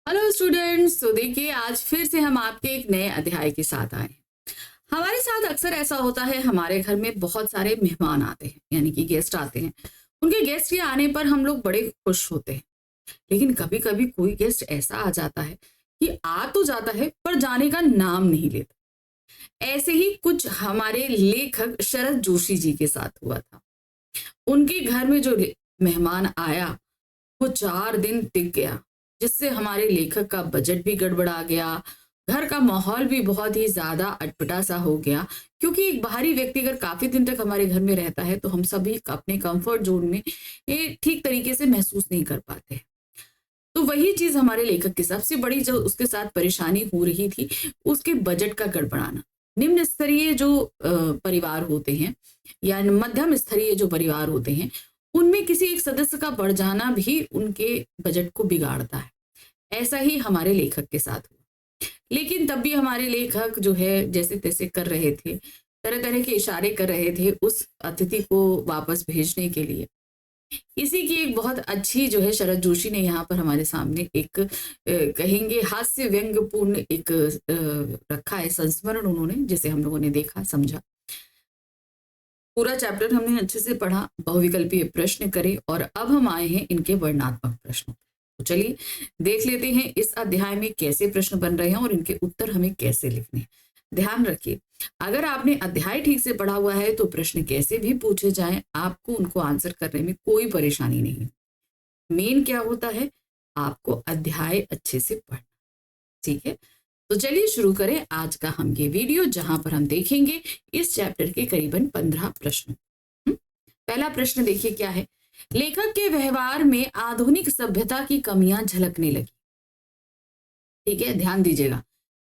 Hello students. तो देखिए, आज फिर से हम आपके एक नए अध्याय के साथ आए हैं। हमारे साथ अक्सर ऐसा होता है, हमारे घर में बहुत सारे मेहमान आते हैं, यानी कि गेस्ट आते हैं। उनके गेस्ट के आने पर हम लोग बड़े खुश होते हैं। लेकिन कभी कभी कोई गेस्ट ऐसा आ जाता है कि आ तो जाता है पर जाने का नाम नहीं लेता। ऐसे ही कुछ हमारे लेखक शरद जोशी जी के साथ हुआ था। उनके घर में जो मेहमान आया, वो 4 दिन टिक गया, जिससे हमारे लेखक का बजट भी गड़बड़ा गया। घर का माहौल भी बहुत ही ज़्यादा अटपटा सा हो गया, क्योंकि एक बाहरी व्यक्ति अगर काफ़ी दिन तक हमारे घर में रहता है, तो हम सभी अपने कंफर्ट ज़ोन में ये ठीक तरीके से महसूस नहीं कर पाते हैं। तो वही चीज़ हमारे लेखक की सबसे बड़ी जो उसके साथ परेशानी हो रही थी, उसके बजट का गड़बड़ाना। निम्न स्तरीय जो परिवार होते हैं या मध्यम स्तरीय जो परिवार होते हैं, उनमें किसी एक सदस्य का बढ़ जाना भी उनके बजट को बिगाड़ता है। ऐसा ही हमारे लेखक के साथ हुआ। लेकिन तब भी हमारे लेखक जो है जैसे-तैसे कर रहे थे, तरह-तरह के इशारे कर रहे थे उस अतिथि को वापस भेजने के लिए। इसी की एक बहुत अच्छी जो है शरद जोशी ने यहाँ पर हमारे सामने एक कहेंगे हास्य व्यंग्यपूर्ण एक रखा है संस्मरण उन्होंने, जिसे हम लोगों ने देखा, समझा। पूरा चैप्टर हमने अच्छे से पढ़ा, बहुविकल्पीय प्रश्न करे और अब हम आए हैं इनके वर्णनात्मक प्रश्नों। तो चलिए देख लेते हैं इस अध्याय में कैसे प्रश्न बन रहे हैं और इनके उत्तर हमें कैसे लिखने हैं। ध्यान रखिए, अगर आपने अध्याय ठीक से पढ़ा हुआ है तो प्रश्न कैसे भी पूछे जाएं, आपको उनको आंसर करने में कोई परेशानी नहीं। मेन क्या होता है, आपको अध्याय अच्छे से पढ़ना। ठीक है, तो चलिए शुरू करें आज का हम ये वीडियो, जहां पर हम देखेंगे इस चैप्टर के करीबन 15 प्रश्न। पहला प्रश्न देखिए क्या है। लेखक के व्यवहार में आधुनिक सभ्यता की कमियां झलकने लगी। ठीक है, ध्यान दीजिएगा,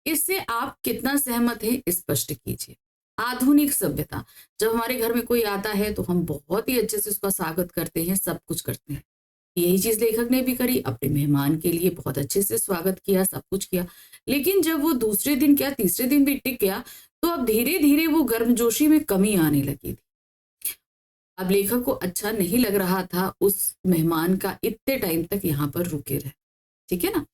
इससे आप कितना सहमत हैं स्पष्ट कीजिए। आधुनिक सभ्यता, जब हमारे घर में कोई आता है तो हम बहुत ही अच्छे से उसका स्वागत करते हैं, सब कुछ करते हैं। यही चीज लेखक ने भी करी, अपने मेहमान के लिए बहुत अच्छे से स्वागत किया, सब कुछ किया। लेकिन जब वो दूसरे दिन क्या तीसरे दिन भी टिक गया, तो अब धीरे धीरे वो गर्मजोशी में कमी आने लगी थी। अब लेखक को अच्छा नहीं लग रहा था उस मेहमान का इतने टाइम तक यहाँ पर रुके रहे। ठीक है ना,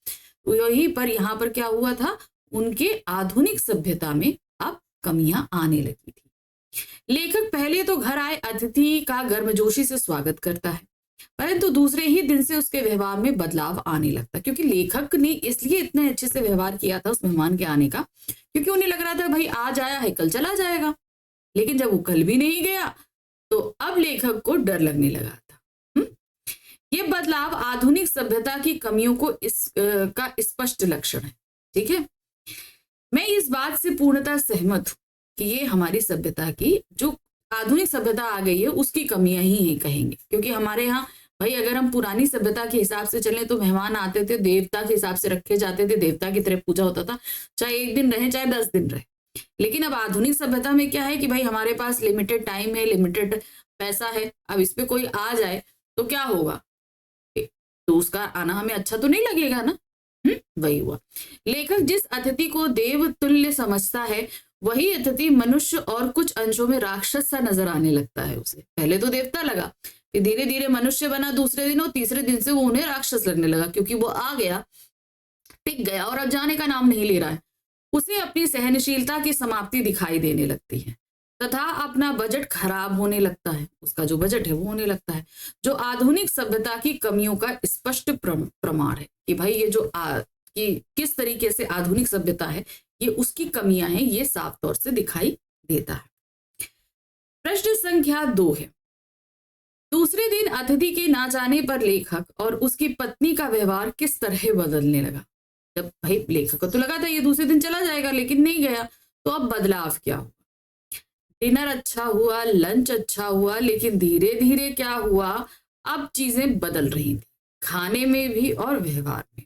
तो यही पर यहाँ पर क्या हुआ था, उनके आधुनिक सभ्यता में अब कमियां आने लगी थी। लेखक पहले तो घर आए अतिथि का गर्मजोशी से स्वागत करता है, परंतु दूसरे ही दिन से उसके व्यवहार में बदलाव आने लगता, क्योंकि लेखक ने इसलिए इतने अच्छे से व्यवहार किया था उस मेहमान के आने का, क्योंकि उन्हें लग रहा था भाई आज आया है कल चला जाएगा। लेकिन जब वो कल भी नहीं गया, तो अब लेखक को डर लगने लगा था। ये बदलाव आधुनिक सभ्यता की कमियों को का स्पष्ट लक्षण है। ठीक है, मैं इस बात से पूर्णतः सहमत हूं कि ये हमारी सभ्यता की जो आधुनिक सभ्यता आ गई है उसकी कमियां ही है कहेंगे। क्योंकि हमारे यहाँ भाई अगर हम पुरानी सभ्यता के हिसाब से चलें तो मेहमान आते थे, देवता के हिसाब से रखे जाते थे, देवता की तरह पूजा होता था, चाहे 1 दिन रहे चाहे 10 दिन रहे। लेकिन अब आधुनिक सभ्यता में क्या है कि भाई हमारे पास लिमिटेड टाइम है, लिमिटेड पैसा है। अब इस पे कोई आ जाए तो क्या होगा, तो उसका आना हमें अच्छा तो नहीं लगेगा ना। वही हुआ। लेखक जिस अतिथि को देव तुल्य समझता है, वही अतिथि मनुष्य और कुछ अंशों में राक्षस सा नजर आने लगता है उसे। पहले तो देवता लगा, फिर धीरे धीरे मनुष्य बना दूसरे दिन, और तीसरे दिन से वो उन्हें राक्षस लगने लगा, क्योंकि वो आ गया, टिक गया और अब जाने का नाम नहीं ले रहा है। उसे अपनी सहनशीलता की समाप्ति दिखाई देने लगती है तथा अपना बजट खराब होने लगता है। उसका जो बजट है वो होने लगता है, जो आधुनिक सभ्यता की कमियों का स्पष्ट प्रमाण है कि भाई ये जो कि किस तरीके से आधुनिक सभ्यता है, ये उसकी कमियां हैं, ये साफ तौर से दिखाई देता है। प्रश्न संख्या 2 है। दूसरे दिन अतिथि के ना जाने पर लेखक और उसकी पत्नी का व्यवहार किस तरह बदलने लगा। जब भाई लेखक को तो लगा था ये दूसरे दिन चला जाएगा, लेकिन नहीं गया, तो अब बदलाव क्या हुआ। डिनर अच्छा हुआ, लंच अच्छा हुआ, लेकिन धीरे धीरे क्या हुआ, अब चीजें बदल रही थी, खाने में भी और व्यवहार में।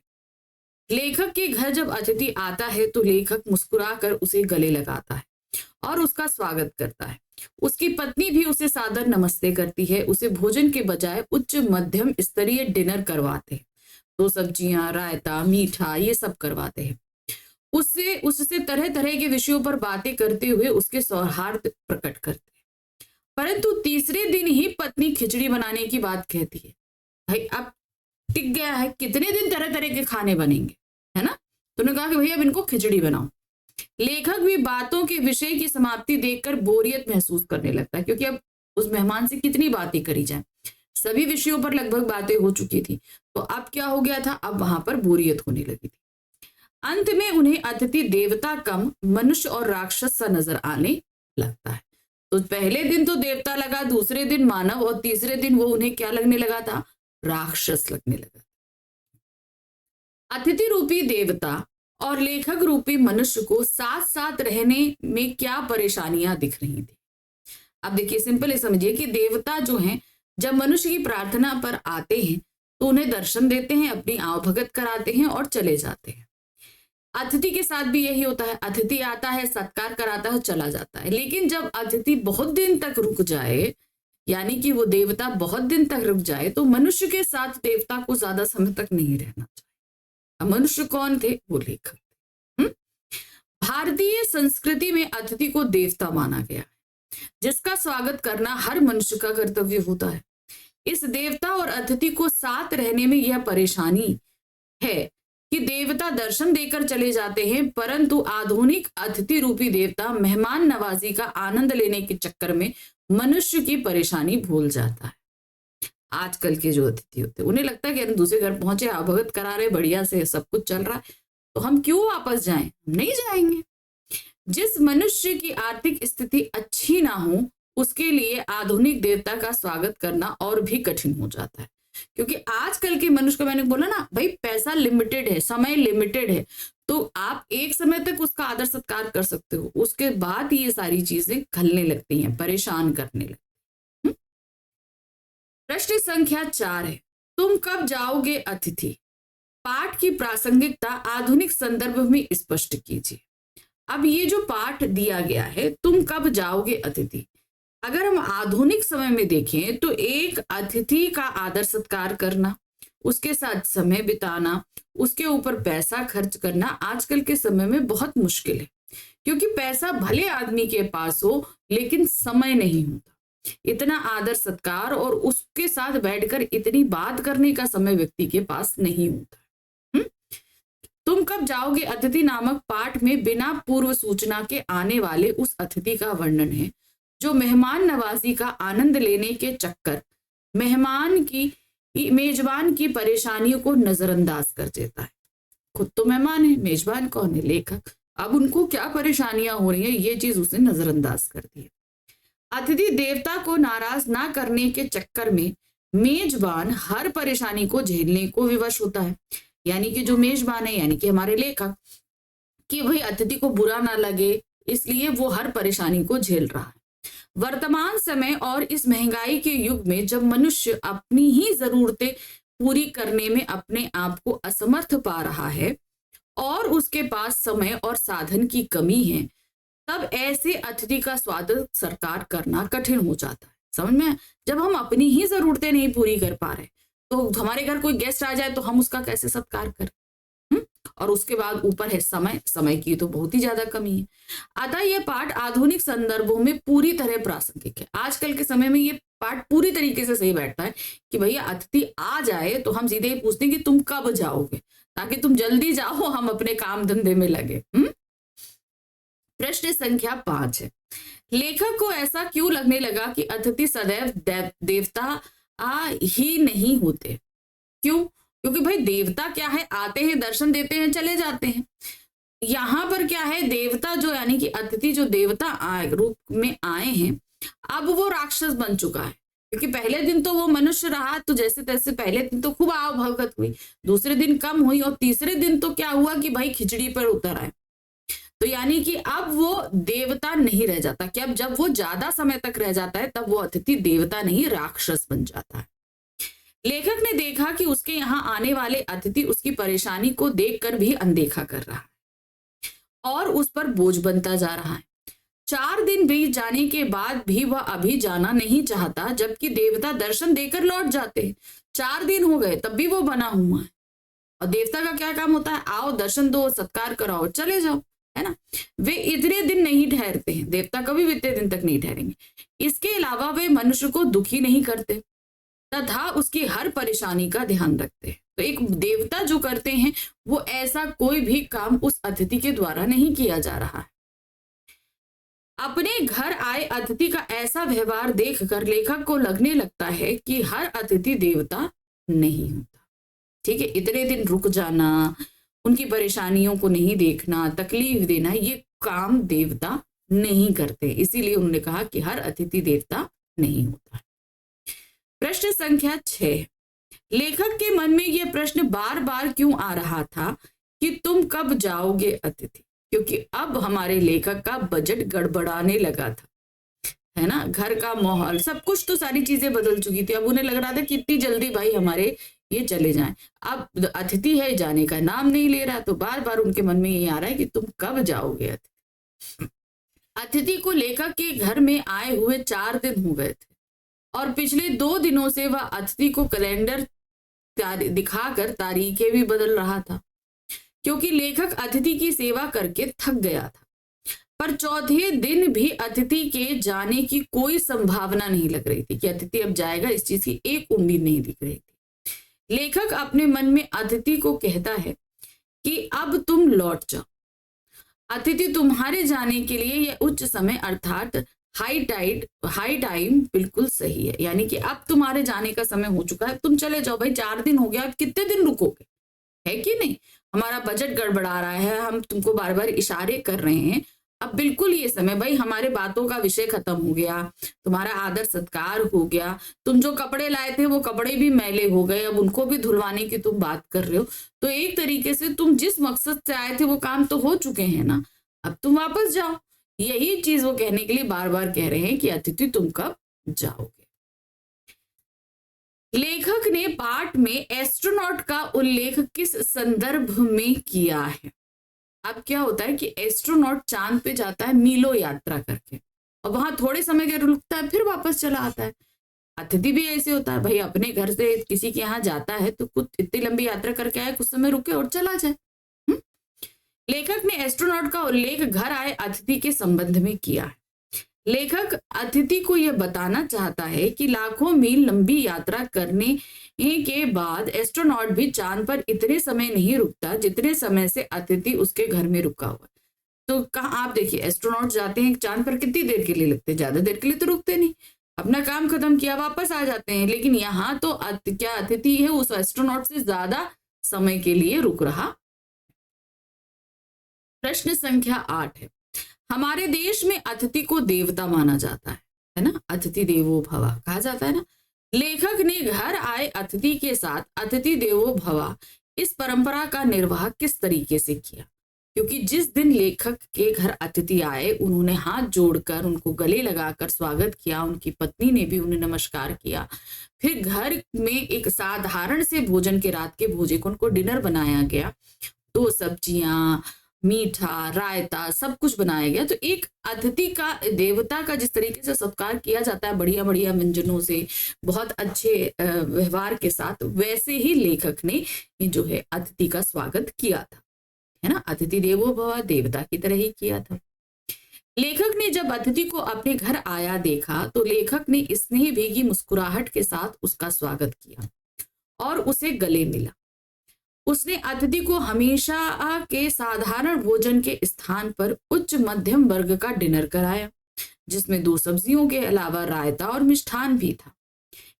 लेखक के घर जब अतिथि आता है तो लेखक मुस्कुराकर उसे गले लगाता है और उसका स्वागत करता है। उसकी पत्नी भी उसे सादर नमस्ते करती है, उसे भोजन के बजाय उच्च मध्यम स्तरीय डिनर करवाते हैं। 2 सब्जियां, रायता, मीठा, ये सब करवाते हैं। उससे तरह तरह के विषयों पर बातें करते हुए उसके सौहार्द प्रकट करते हैं। परंतु तीसरे दिन ही पत्नी खिचड़ी बनाने की बात कहती है। भाई अब टिक गया है, कितने दिन तरह तरह के खाने बनेंगे। तो उन्होंने कहा कि भैया अब इनको खिचड़ी बनाओ। लेखक भी बातों के विषय की समाप्ति देखकर बोरियत महसूस करने लगता है, क्योंकि अब उस मेहमान से कितनी बातें करी जाए, सभी विषयों पर लगभग बातें हो चुकी थी। तो अब क्या हो गया था, अब वहां पर बोरियत होने लगी थी। अंत में उन्हें अतिथि देवता कम मनुष्य और राक्षस सा नजर आने लगता है। तो पहले दिन तो देवता लगा, दूसरे दिन मानव, और तीसरे दिन वो उन्हें क्या लगने लगा था, राक्षस लगने लगा। अतिथि रूपी देवता और लेखक रूपी मनुष्य को साथ साथ रहने में क्या परेशानियां दिख रही थी। अब देखिए, सिंपल समझिए कि देवता जो हैं जब मनुष्य की प्रार्थना पर आते हैं तो उन्हें दर्शन देते हैं, अपनी आवभगत कराते हैं और चले जाते हैं। अतिथि के साथ भी यही होता है, अतिथि आता है, सत्कार कराता है, चला जाता है। लेकिन जब अतिथि बहुत दिन तक रुक जाए, यानी कि वो देवता बहुत दिन तक रुक जाए, तो मनुष्य के साथ देवता को ज्यादा समय तक नहीं रहना चाहिए। अब मनुष्य कौन थे, वो लेखक थे। भारतीय संस्कृति में अतिथि को देवता माना गया है, जिसका स्वागत करना हर मनुष्य का कर्तव्य होता है। इस देवता और अतिथि को साथ रहने में यह परेशानी है कि देवता दर्शन देकर चले जाते हैं, परंतु आधुनिक अतिथि रूपी देवता मेहमान नवाजी का आनंद लेने के चक्कर में मनुष्य की परेशानी भूल जाता है। आजकल के जो अतिथि होते हैं उन्हें लगता है कि हम दूसरे घर पहुंचे, आवभगत करा रहे, बढ़िया से सब कुछ चल रहा है, तो हम क्यों वापस जाएं, हम नहीं जाएंगे। जिस मनुष्य की आर्थिक स्थिति अच्छी ना हो, उसके लिए आधुनिक देवता का स्वागत करना और भी कठिन हो जाता है। क्योंकि आजकल के मनुष्य को, मैंने बोला ना भाई, पैसा लिमिटेड है, समय लिमिटेड है, तो आप एक समय तक उसका आदर सत्कार कर सकते हो, उसके बाद ये सारी चीजें खलने लगती हैं, परेशान करने लगती। प्रश्न संख्या 4 है, तुम कब जाओगे अतिथि। पाठ की प्रासंगिकता आधुनिक संदर्भ में स्पष्ट कीजिए। अब ये जो पाठ दिया गया है, तुम कब जाओगे अतिथि, अगर हम आधुनिक समय में देखें तो एक अतिथि का आदर सत्कार करना, उसके साथ समय बिताना, उसके ऊपर पैसा खर्च करना आजकल के समय में बहुत मुश्किल है। क्योंकि पैसा भले आदमी के पास हो, लेकिन समय नहीं होता, इतना आदर सत्कार और उसके साथ बैठकर इतनी बात करने का समय व्यक्ति के पास नहीं होता। तुम कब जाओगे अतिथि नामक पाठ में बिना पूर्व सूचना के आने वाले उस अतिथि का वर्णन है जो मेहमान नवाजी का आनंद लेने के चक्कर मेजबान की परेशानियों को नजरअंदाज कर देता है। खुद तो मेहमान है, मेजबान कौन है, लेखक। अब उनको क्या परेशानियां हो रही है, ये चीज उसने नजरअंदाज कर दी है। अतिथि देवता को नाराज ना करने के चक्कर में मेजबान हर परेशानी को झेलने को विवश होता है। यानी कि जो मेजबान है, यानी कि हमारे लेखक, कि भाई अतिथि को बुरा ना लगे, इसलिए वो हर परेशानी को झेल रहा है। वर्तमान समय और इस महंगाई के युग में जब मनुष्य अपनी ही जरूरतें पूरी करने में अपने आप को असमर्थ पा रहा है और उसके पास समय और साधन की कमी है, तब ऐसे अतिथि का स्वागत सत्कार करना कठिन हो जाता है। समझ में? जब हम अपनी ही जरूरतें नहीं पूरी कर पा रहे, तो हमारे घर कोई गेस्ट आ जाए तो हम उसका कैसे सत्कार करें। और उसके बाद ऊपर है समय की तो बहुत ही ज्यादा कमी है। अतः यह पाठ आधुनिक संदर्भों में पूरी तरह प्रासंगिक है। आजकल के समय में ये पाठ पूरी तरीके से सही बैठता है कि भैया अतिथि आ जाए तो हम सीधे ही पूछते हैं कि तुम कब जाओगे, ताकि तुम जल्दी जाओ, हम अपने काम धंधे में लगे। प्रश्न संख्या 5 है, लेखक को ऐसा क्यों लगने लगा कि अतिथि सदैव देवता ही नहीं होते। क्यों? क्योंकि भाई देवता क्या है, आते हैं, दर्शन देते हैं, चले जाते हैं। यहाँ पर क्या है, देवता जो, यानी कि अतिथि जो देवता रूप में आए हैं, अब वो राक्षस बन चुका है। क्योंकि पहले दिन तो वो मनुष्य रहा, तो जैसे तैसे पहले दिन तो खूब आवभगत हुई, दूसरे दिन कम हुई, और तीसरे दिन तो क्या हुआ कि भाई खिचड़ी पर उतर आए। तो यानी कि अब वो देवता नहीं रह जाता, कि अब जब वो ज्यादा समय तक रह जाता है तब वो अतिथि देवता नहीं राक्षस बन जाता है। लेखक ने देखा कि उसके यहाँ आने वाले अतिथि उसकी परेशानी को देखकर भी अनदेखा कर रहा है और उस पर बोझ बनता जा रहा है। 4 दिन बीत जाने के बाद भी वह अभी जाना नहीं चाहता, जबकि देवता दर्शन देकर लौट जाते हैं। 4 दिन हो गए तब भी वो बना हुआ है। और देवता का क्या काम होता है, आओ दर्शन दो, सत्कार कराओ, चले जाओ, है ना। वे इतने दिन नहीं ठहरते हैं, देवता कभी भी इतने दिन तक नहीं ठहरेंगे। इसके अलावा वे मनुष्य को दुखी नहीं करते तथा उसकी हर परेशानी का ध्यान रखते हैं। तो एक देवता जो करते हैं वो ऐसा कोई भी काम उस अतिथि के द्वारा नहीं किया जा रहा है। अपने घर आए अतिथि का ऐसा व्यवहार देखकर लेखक को लगने लगता है कि हर अतिथि देवता नहीं होता। ठीक है, इतने दिन रुक जाना, उनकी परेशानियों को नहीं देखना, तकलीफ देना, ये काम देवता नहीं करते। इसीलिए उन्होंने कहा कि हर अतिथि देवता नहीं होता। प्रश्न संख्या 6, लेखक के मन में यह प्रश्न बार बार क्यों आ रहा था कि तुम कब जाओगे अतिथि? क्योंकि अब हमारे लेखक का बजट गड़बड़ाने लगा था, है ना। घर का माहौल, सब कुछ, तो सारी चीजें बदल चुकी थी। अब उन्हें लग रहा था कि इतनी जल्दी भाई हमारे ये चले जाएं। अब अतिथि है, जाने का नाम नहीं ले रहा, तो बार बार उनके मन में ये आ रहा है कि तुम कब जाओगे अतिथि। अतिथि को लेखक के घर में आए हुए 4 दिन हो गए थे और पिछले 2 दिनों से वह अतिथि को कैलेंडर दिखाकर तारीखें भी बदल रहा था, क्योंकि लेखक अतिथि की सेवा करके थक गया था। पर चौथे दिन भी अतिथि के जाने की कोई संभावना नहीं लग रही थी कि अतिथि अब जाएगा, इस चीज की एक उम्मीद नहीं दिख रही थी। लेखक अपने मन में अतिथि को कहता है कि अब तुम लौट जाओ। अतिथि तुम्हारे जाने के लिए यह उच्च समय अर्थात हाई टाइम बिल्कुल सही है। यानी कि अब तुम्हारे जाने का समय हो चुका है, तुम चले जाओ भाई। 4 दिन हो गया, अब कितने दिन रुकोगे, है कि नहीं। हमारा बजट गड़बड़ा रहा है, हम तुमको बार बार इशारे कर रहे हैं, अब बिल्कुल ये समय भाई, हमारे बातों का विषय खत्म हो गया, तुम्हारा आदर सत्कार हो गया, तुम जो कपड़े लाए थे वो कपड़े भी मैले हो गए, अब उनको भी धुलवाने की तुम बात कर रहे हो। तो एक तरीके से तुम जिस मकसद से आए थे वो काम तो हो चुके हैं ना, अब तुम वापस जाओ। यही चीज वो कहने के लिए बार बार कह रहे हैं कि अतिथि तुम कब जाओगे। लेखक ने पाठ में एस्ट्रोनॉट का उल्लेख किस संदर्भ में किया है? अब क्या होता है कि एस्ट्रोनॉट चांद पे जाता है मीलों यात्रा करके और वहां थोड़े समय के रुकता है, फिर वापस चला आता है। अतिथि भी ऐसे होता है भाई, अपने घर से किसी के यहाँ जाता है तो कुछ इतनी लंबी यात्रा करके आए, कुछ समय रुके और चला जाए। लेखक ने एस्ट्रोनॉट का उल्लेख घर आए अतिथि के संबंध में किया है। लेखक अतिथि को यह बताना चाहता है कि लाखों मील लंबी यात्रा करने के बाद एस्ट्रोनॉट भी चांद पर इतने समय नहीं रुकता जितने समय से अतिथि उसके घर में रुका हुआ है। तो कहा आप देखिए, एस्ट्रोनॉट जाते हैं चांद पर, कितनी देर के लिए लगते हैं? ज्यादा देर के लिए तो रुकते नहीं, अपना काम खत्म किया वापस आ जाते हैं। लेकिन यहाँ तो क्या अतिथि है उस एस्ट्रोनॉट से ज्यादा समय के लिए रुक रहा। प्रश्न संख्या 8 है, हमारे देश में अतिथि को देवता माना जाता है ना, अतिथि देवो भव कहा जाता है ना। लेखक ने घर आए अतिथि के साथ अतिथि देवो भव इस परंपरा का निर्वाह किस तरीके से किया? क्योंकि जिस दिन लेखक के घर अतिथि आए, उन्होंने हाथ जोड़कर उनको गले लगाकर स्वागत किया, उनकी पत्नी ने भी उन्हें नमस्कार किया। फिर घर में एक साधारण से भोजन के रात के भोजन को उनको डिनर बनाया गया, 2 सब्जियां, मीठा, रायता, सब कुछ बनाया गया। तो एक अतिथि का, देवता का जिस तरीके से सत्कार किया जाता है बढ़िया बढ़िया व्यंजनों से, बहुत अच्छे व्यवहार के साथ, वैसे ही लेखक ने जो है अतिथि का स्वागत किया था, है ना। अतिथि देवो भव, देवता की तरह ही किया था। लेखक ने जब अतिथि को अपने घर आया देखा तो लेखक ने स्नेह भीगी मुस्कुराहट के साथ उसका स्वागत किया और उसे गले मिला। उसने अतिथि को हमेशा के साधारण भोजन के स्थान पर उच्च मध्यम वर्ग का डिनर कराया, जिसमें 2 सब्जियों के अलावा रायता और मिष्ठान भी था।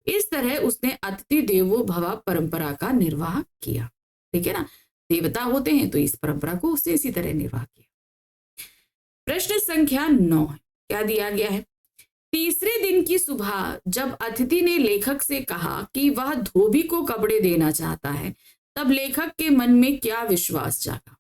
इस तरह उसने अतिथि देवो भव परंपरा का निर्वाह किया। ठीक है ना, देवता होते हैं तो इस परंपरा को उसने इसी तरह निर्वाह किया। प्रश्न संख्या 9 क्या दिया गया है? तीसरे दिन की सुबह जब अतिथि ने लेखक से कहा कि वह धोबी को कपड़े देना चाहता है, तब लेखक के मन में क्या विश्वास जागा?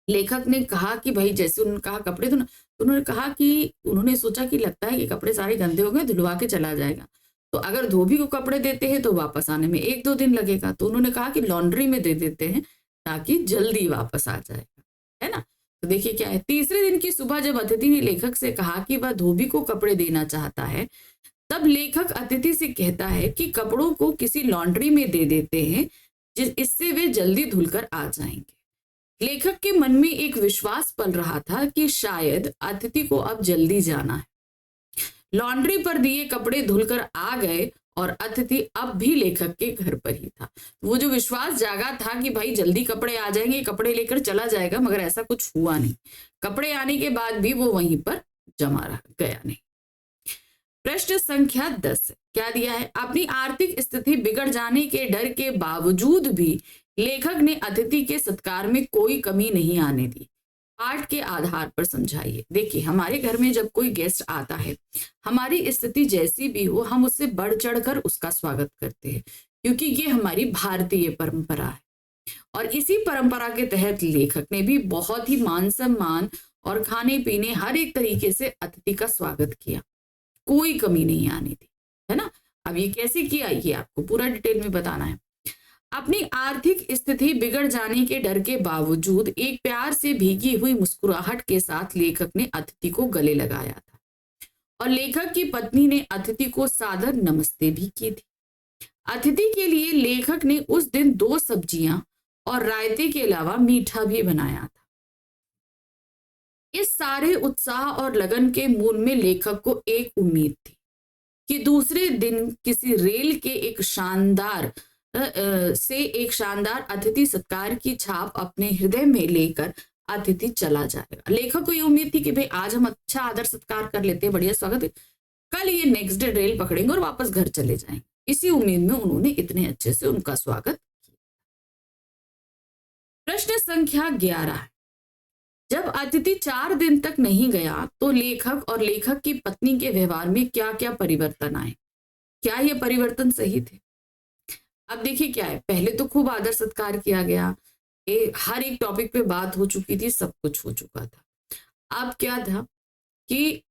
लेखक ने कहा कि भाई, जैसे उन्होंने कहा कपड़े धोना, तो उन्होंने कहा कि उन्होंने सोचा कि लगता है कि कपड़े सारे गंदे हो गए, धुलवा के चला जाएगा, तो अगर धोबी को कपड़े देते हैं तो वापस आने में 1-2 दिन लगेगा। तो उन्होंने कहा कि लॉन्ड्री में दे देते हैं ताकि जल्दी वापस आ जाएगा, है ना। तो देखिए क्या है, तीसरे दिन की सुबह जब अतिथि ने लेखक से कहा कि वह धोबी को कपड़े देना चाहता है, तब लेखक अतिथि से कहता है कि कपड़ों को किसी लॉन्ड्री में दे देते हैं, इससे वे जल्दी धुलकर आ जाएंगे। लेखक के मन में एक विश्वास पल रहा था कि शायद अतिथि को अब जल्दी जाना है। लॉन्ड्री पर दिए कपड़े धुलकर आ गए और अतिथि अब भी लेखक के घर पर ही था। वो जो विश्वास जागा था कि भाई जल्दी कपड़े आ जाएंगे, कपड़े लेकर चला जाएगा, मगर ऐसा कुछ हुआ नहीं। कपड़े आने के बाद भी वो वहीं पर जमा रह गया नहीं। प्रश्न संख्या 10 क्या दिया है? अपनी आर्थिक स्थिति बिगड़ जाने के डर के बावजूद भी लेखक ने अतिथि के सत्कार में कोई कमी नहीं आने दी। पाठ के आधार पर समझाइए। देखिए, हमारे घर में जब कोई गेस्ट आता है, हमारी स्थिति जैसी भी हो, हम उससे बढ़ चढ़कर उसका स्वागत करते हैं, क्योंकि ये हमारी भारतीय परंपरा है। और इसी परंपरा के तहत लेखक ने भी बहुत ही मान सम्मान और खाने पीने हर एक तरीके से अतिथि का स्वागत किया, कोई कमी नहीं आने दी, है ना। अब ये कैसे किया, ये आपको पूरा डिटेल में बताना है। अपनी आर्थिक स्थिति बिगड़ जाने के डर के बावजूद एक प्यार से भीगी हुई मुस्कुराहट के साथ लेखक ने अतिथि को गले लगाया था, और लेखक की पत्नी ने अतिथि को सादर नमस्ते भी की थी। अतिथि के लिए लेखक ने उस दिन 2 सब्जियां और रायते के अलावा मीठा भी बनाया था। इस सारे उत्साह और लगन के मूल में लेखक को एक उम्मीद थी कि दूसरे दिन किसी रेल के एक शानदार अतिथि सत्कार की छाप अपने हृदय में लेकर अतिथि चला जाएगा। लेखक को ये उम्मीद थी कि भाई आज हम अच्छा आदर सत्कार कर लेते हैं, बढ़िया स्वागत है, कल ये नेक्स्ट डे रेल पकड़ेंगे और वापस घर चले जाएंगे। इसी उम्मीद में उन्होंने इतने अच्छे से उनका स्वागत किया। प्रश्न संख्या 11, जब अतिथि 4 दिन तक नहीं गया तो लेखक और लेखक की पत्नी के व्यवहार में क्या क्या परिवर्तन आए? क्या ये परिवर्तन सही थे? अब देखिए क्या है, पहले तो खूब आदर सत्कार किया गया, हर एक टॉपिक पे बात हो चुकी थी, सब कुछ हो चुका था। अब क्या था कि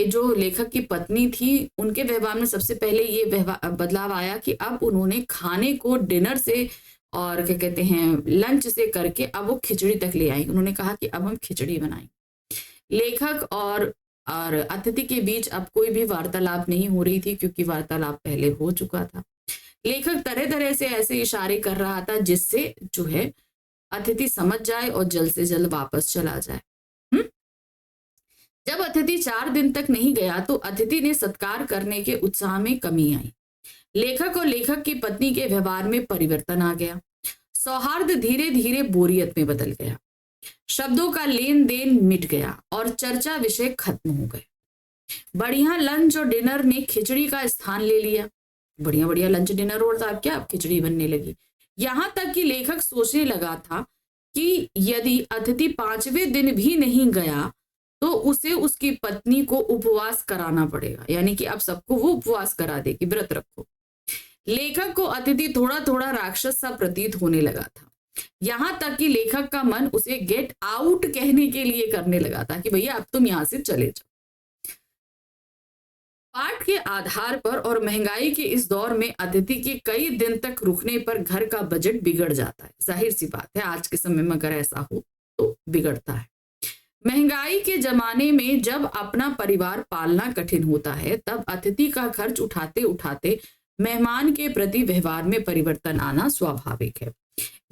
जो लेखक की पत्नी थी, उनके व्यवहार में सबसे पहले ये बदलाव आया कि अब उन्होंने खाने को डिनर से और क्या कहते हैं लंच से करके अब वो खिचड़ी तक ले आई। उन्होंने कहा कि अब हम खिचड़ी बनाएंगे। लेखक और अतिथि के बीच अब कोई भी वार्तालाप नहीं हो रही थी, क्योंकि वार्तालाप पहले हो चुका था। लेखक तरह तरह से ऐसे इशारे कर रहा था जिससे जो है अतिथि समझ जाए और जल्द से जल्द वापस चला जाए। जब अतिथि 4 दिन तक नहीं गया तो अतिथि ने सत्कार करने के उत्साह में कमी आई। लेखक और लेखक की पत्नी के व्यवहार में परिवर्तन आ गया। सौहार्द धीरे धीरे बोरियत में बदल गया। शब्दों का लेन देन मिट गया और चर्चा विषय खत्म हो गए। बढ़िया लंच और डिनर ने खिचड़ी का स्थान ले लिया। बढ़िया बढ़िया लंच डिनर और था, क्या अब खिचड़ी बनने लगी। यहां तक कि लेखक सोचने लगा था कि यदि अतिथि 5वें दिन भी नहीं गया तो उसे उसकी पत्नी को उपवास कराना पड़ेगा, यानी कि अब सबको वो उपवास करा देगी, व्रत रखो। लेखक को अतिथि थोड़ा थोड़ा राक्षस सा प्रतीत होने लगा था। यहां तक कि लेखक का मन उसे गेट आउट कहने के लिए करने लगा था कि भैया अब तुम यहां से चले जाओ। पाठ के आधार पर और महंगाई के इस दौर में अतिथि के कई दिन तक रुकने पर घर का बजट बिगड़ जाता है। जाहिर सी बात है, आज के समय में अगर ऐसा हो तो बिगड़ता है। महंगाई के जमाने में जब अपना परिवार पालना कठिन होता है, तब अतिथि का खर्च उठाते उठाते मेहमान के प्रति व्यवहार में परिवर्तन आना स्वाभाविक है।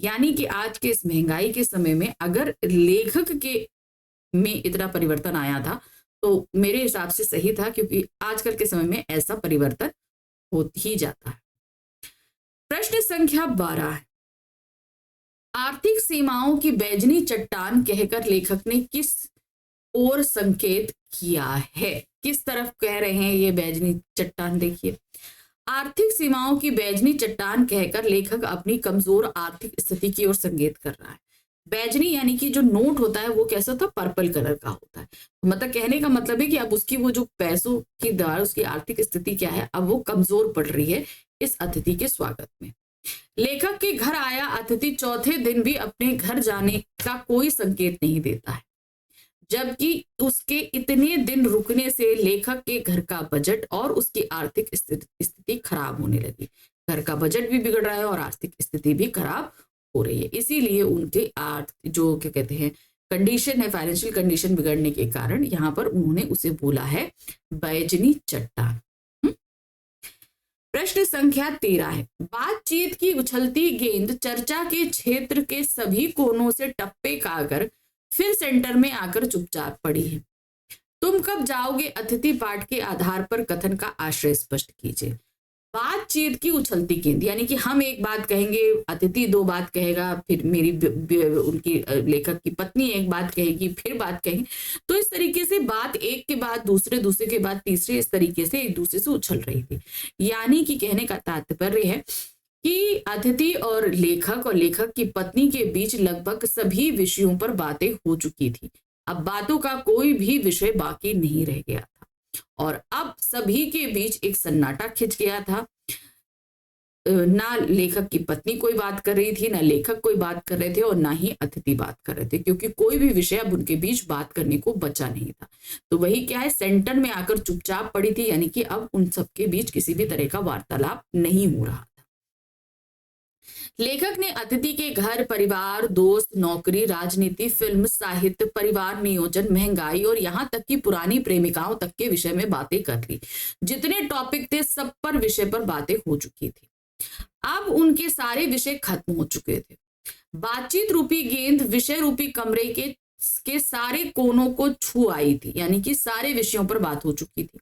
यानी कि आज के इस महंगाई के समय में अगर लेखक के में इतना परिवर्तन आया था तो मेरे हिसाब से सही था, क्योंकि आजकल के समय में ऐसा परिवर्तन हो ही जाता है। प्रश्न संख्या 12 है, आर्थिक सीमाओं की बैजनी चट्टान कहकर लेखक ने किस ओर संकेत किया है? किस तरफ कह रहे हैं ये बैजनी चट्टान? देखिए, आर्थिक सीमाओं की बैजनी चट्टान कहकर लेखक अपनी कमजोर आर्थिक स्थिति की ओर संकेत कर रहा है। बैजनी यानी कि जो नोट होता है वो कैसा होता है? पर्पल कलर का होता है। मतलब कहने का मतलब है कि अब उसकी वो जो पैसों की दर, उसकी आर्थिक स्थिति क्या है, अब वो कमजोर पड़ रही है इस अतिथि के स्वागत में। लेखक के घर आया अतिथि चौथे दिन भी अपने घर जाने का कोई संकेत नहीं देता है, जबकि उसके इतने दिन रुकने से लेखक के घर का बजट और उसकी आर्थिक स्थिति खराब होने लगी। घर का बजट भी बिगड़ रहा है और आर्थिक स्थिति भी खराब हो रही है। इसीलिए उनके जो क्या कहते हैं कंडीशन है, फाइनेंशियल कंडीशन बिगड़ने के कारण यहाँ पर उन्होंने उसे बोला है बैजनी चट्टान। प्रश्न संख्या 13 है, बातचीत की उछलती गेंद चर्चा के क्षेत्र के सभी कोनों से टप्पे खाकर फिर सेंटर में आकर चुपचाप पड़ी है। तुम कब जाओगे? अतिथि पाठ के आधार पर कथन का आशय स्पष्ट कीजिए। बातचीत की उछलती गेंद, यानी कि हम एक बात कहेंगे, अतिथि दो बात कहेगा, फिर मेरी उनकी लेखक की पत्नी एक बात कहेगी, फिर बात कहेगी। तो इस तरीके से बात एक के बाद दूसरे, दूसरे के बाद तीसरे, इस तरीके से एक दूसरे से उछल रही थी। यानी कि कहने का तात्पर्य है कि अतिथि और लेखक की पत्नी के बीच लगभग सभी विषयों पर बातें हो चुकी थी। अब बातों का कोई भी विषय बाकी नहीं रह गया था और अब सभी के बीच एक सन्नाटा खिंच गया था। ना लेखक की पत्नी कोई बात कर रही थी, ना लेखक कोई बात कर रहे थे और ना ही अतिथि बात कर रहे थे, क्योंकि कोई भी विषय अब उनके बीच बात करने को बचा नहीं था। तो वही क्या है, सेंटर में आकर चुपचाप पड़ी थी, यानी कि अब उन सबके बीच किसी भी तरह का वार्तालाप नहीं हो रहा था। लेखक ने अतिथि के घर, परिवार, दोस्त, नौकरी, राजनीति, फिल्म, साहित्य, परिवार नियोजन, महंगाई और यहाँ तक कि पुरानी प्रेमिकाओं तक के विषय में बातें कर ली। जितने टॉपिक थे सब पर विषय पर बातें हो चुकी थी। अब उनके सारे विषय खत्म हो चुके थे। बातचीत रूपी गेंद विषय रूपी कमरे के सारे कोनों को छू आई थी, यानी कि सारे विषयों पर बात हो चुकी थी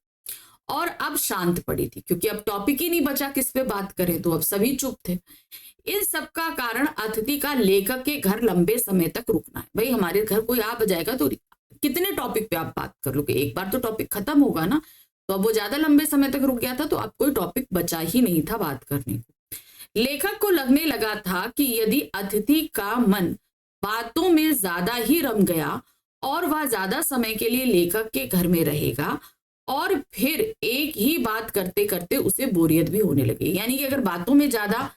और अब शांत पड़ी थी, क्योंकि अब टॉपिक ही नहीं बचा किस पे बात करें, तो अब सभी चुप थे। इन सब का कारण अतिथि का लेखक के घर लंबे समय तक रुकना है। भाई हमारे घर कोई आ जाएगा तो कितने टॉपिक पे आप बात कर लोगे, एक बार तो टॉपिक खत्म होगा ना। तो अब वो ज्यादा लंबे समय तक रुक गया था, तो अब कोई टॉपिक बचा ही नहीं था बात करने को। लेखक को लगने लगा था कि यदि अतिथि का मन बातों में ज्यादा ही रम गया और वह ज्यादा समय के लिए लेखक के घर में रहेगा और फिर एक ही बात करते करते उसे बोरियत भी होने लगी, यानी कि अगर बातों में ज्यादा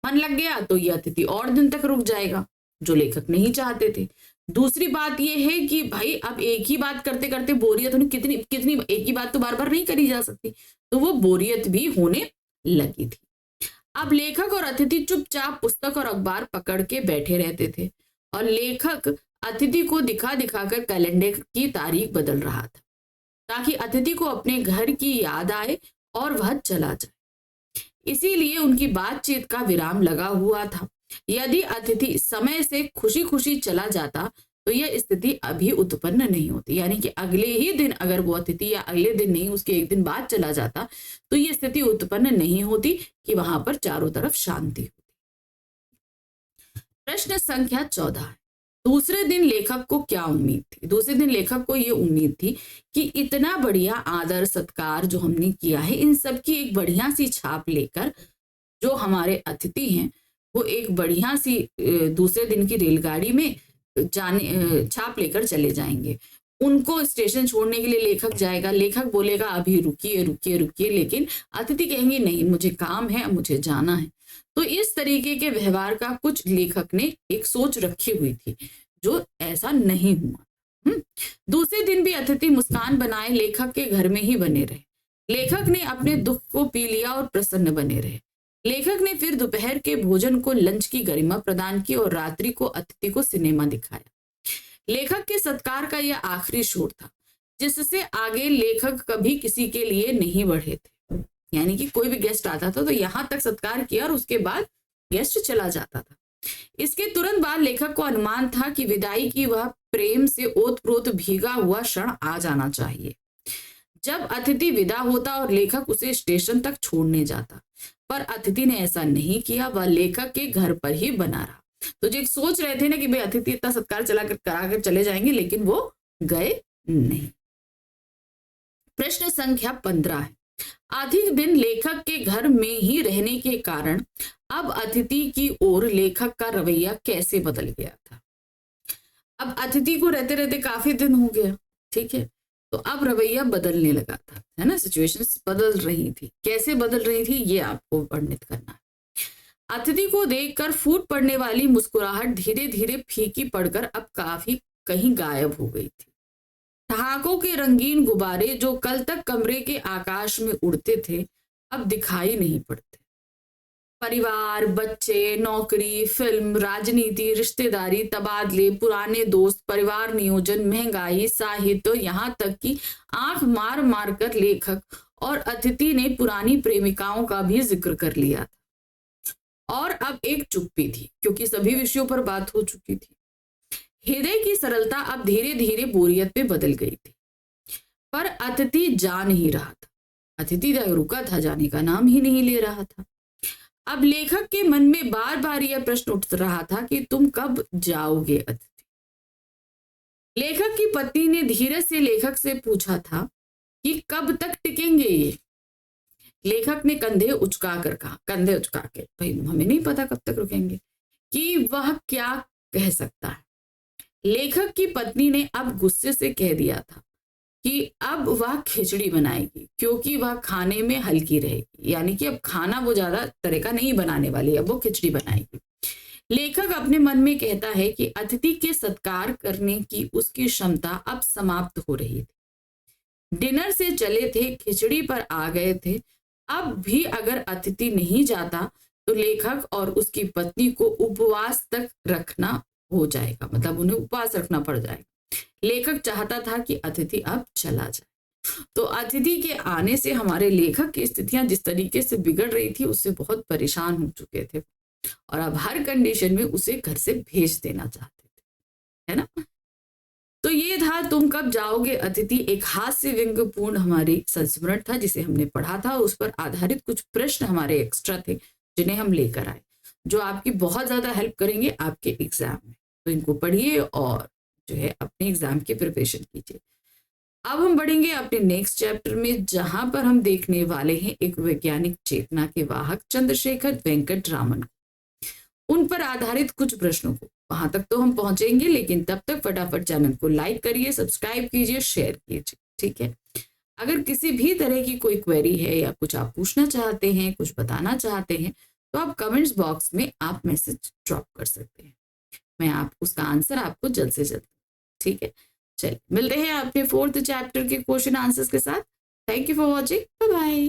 मन लग गया तो ये अतिथि और दिन तक रुक जाएगा, जो लेखक नहीं चाहते थे। दूसरी बात यह है कि भाई अब एक ही बात करते करते बोरियत होने, कितनी कितनी एक ही बात तो बार बार नहीं करी जा सकती, तो वो बोरियत भी होने लगी थी। अब लेखक और अतिथि चुपचाप पुस्तक और अखबार पकड़ के बैठे रहते थे और लेखक अतिथि को दिखा दिखाकर कैलेंडर की तारीख बदल रहा था, ताकि अतिथि को अपने घर की याद आए और वह चला जाए। इसीलिए उनकी बातचीत का विराम लगा हुआ था। यदि अतिथि समय से खुशी खुशी चला जाता तो यह स्थिति अभी उत्पन्न नहीं होती, यानी कि अगले ही दिन अगर वो अतिथि, या अगले दिन नहीं उसके एक दिन बाद चला जाता, तो ये स्थिति उत्पन्न नहीं होती कि वहां पर चारों तरफ शांति होती। प्रश्न संख्या 14। दूसरे दिन लेखक को क्या उम्मीद थी? दूसरे दिन लेखक को ये उम्मीद थी कि इतना बढ़िया आदर सत्कार जो हमने किया है, इन सब की एक बढ़िया सी छाप लेकर जो हमारे अतिथि हैं वो एक बढ़िया सी दूसरे दिन की रेलगाड़ी में छाप लेकर चले जाएंगे। उनको स्टेशन छोड़ने के लिए लेखक जाएगा, लेखक बोलेगा अभी रुकिए रुकिए रुकिए, लेकिन अतिथि कहेंगे नहीं मुझे काम है, मुझे जाना है। तो इस तरीके के व्यवहार का कुछ लेखक ने एक सोच रखी हुई थी, जो ऐसा नहीं हुआ। दूसरे दिन भी अतिथि मुस्कान बनाए लेखक के घर में ही बने रहे। लेखक ने अपने दुख को पी लिया और प्रसन्न बने रहे। लेखक ने फिर दोपहर के भोजन को लंच की गरिमा प्रदान की और रात्रि को अतिथि को सिनेमा दिखाया। लेखक के सत्कार का यह आखिरी छोर था, जिससे आगे लेखक कभी किसी के लिए नहीं बढ़े थे। यानी कि कोई भी गेस्ट आता था तो यहां तक सत्कार किया और उसके बाद गेस्ट चला जाता था। इसके तुरंत बाद लेखक को अनुमान था कि विदाई की वह प्रेम से ओतप्रोत भीगा हुआ क्षण आ जाना चाहिए, जब अतिथि विदा होता और लेखक उसे स्टेशन तक छोड़ने जाता। पर अतिथि ने ऐसा नहीं किया, वह लेखक के घर पर ही बना रहा। तो जो सोच रहे थे ना कि भाई अतिथि इतना सत्कार कराकर चले जाएंगे, लेकिन वो गए नहीं। प्रश्न संख्या 15 है। अधिक दिन लेखक के घर में ही रहने के कारण अब अतिथि की ओर लेखक का रवैया कैसे बदल गया था? अब अतिथि को रहते रहते काफी दिन हो गया, ठीक है, तो अब रवैया बदलने लगा था, है ना। सिचुएशंस बदल रही थी। कैसे बदल रही थी ये आपको वर्णित करना है। अतिथि को देखकर फूट पड़ने वाली मुस्कुराहट धीरे धीरे फीकी पड़कर अब काफी कहीं गायब हो गई थी। ठहाकों के रंगीन गुब्बारे जो कल तक कमरे के आकाश में उड़ते थे अब दिखाई नहीं पड़ते। परिवार, बच्चे, नौकरी, फिल्म, राजनीति, रिश्तेदारी, तबादले, पुराने दोस्त, परिवार नियोजन, महंगाई, साहित्य, यहाँ तक कि आंख मार मार कर लेखक और अतिथि ने पुरानी प्रेमिकाओं का भी जिक्र कर लिया था। और अब एक चुप्पी थी, क्योंकि सभी विषयों पर बात हो चुकी थी। हृदय की सरलता अब धीरे धीरे बोरियत पे बदल गई थी। पर अतिथि जा नहीं रहा था। अतिथि रुका था, जाने का नाम ही नहीं ले रहा था। अब लेखक के मन में बार बार यह प्रश्न उठ रहा था कि तुम कब जाओगे अतिथि। लेखक की पत्नी ने धीरज से लेखक से पूछा था कि कब तक टिकेंगे ये। लेखक ने कंधे उचका के, भाई हमें नहीं पता कब तक रुकेंगे, कि वह क्या कह सकता है। लेखक की पत्नी ने अब गुस्से से कह दिया था कि अब वह खिचड़ी बनाएगी, क्योंकि वह खाने में हल्की रहेगी, यानी कि अब खाना वो ज्यादा तरह का नहीं बनाने वाली, अब वो खिचड़ी बनाएगी। लेखक अपने मन में कहता है कि अतिथि के सत्कार करने की उसकी क्षमता अब समाप्त हो रही थी। डिनर से चले थे, खिचड़ी पर आ गए थे। अब भी अगर अतिथि नहीं जाता तो लेखक और उसकी पत्नी को उपवास तक रखना हो जाएगा, मतलब उन्हें उपवास रखना पड़ जाएगा। लेखक चाहता था कि अतिथि अब चला जाए। तो अतिथि के आने से हमारे लेखक की स्थितियां जिस तरीके से बिगड़ रही थी, उससे बहुत परेशान हो चुके थे और अब हर कंडीशन में उसे घर से भेज देना चाहते थे, है ना। तो ये था तुम कब जाओगे अतिथि, एक हास्य व्यंग्यपूर्ण हमारी संस्मरण था जिसे हमने पढ़ा था। उस पर आधारित कुछ प्रश्न हमारे एक्स्ट्रा थे जिन्हें हम लेकर आए, जो आपकी बहुत ज्यादा हेल्प करेंगे आपके एग्जाम में। तो इनको पढ़िए और जो है अपने एग्जाम की प्रिपरेशन कीजिए। अब हम बढ़ेंगे अपने नेक्स्ट चैप्टर में, जहां पर हम देखने वाले हैं एक वैज्ञानिक चेतना के वाहक चंद्रशेखर वेंकट रामन, उन पर आधारित कुछ प्रश्नों को। वहां तक तो हम पहुंचेंगे, लेकिन तब तक फटाफट चैनल को लाइक करिए, सब्सक्राइब कीजिए, शेयर कीजिए, ठीक है। अगर किसी भी तरह की कोई क्वेरी है या कुछ आप पूछना चाहते हैं, कुछ बताना चाहते हैं, तो आप कमेंट्स बॉक्स में आप मैसेज ड्रॉप कर सकते हैं। मैं आप उसका आंसर आपको जल्द से जल्द, ठीक है। चलिए मिलते हैं अपने 4th चैप्टर के क्वेश्चन आंसर्स के साथ। Thank you for watching, bye bye.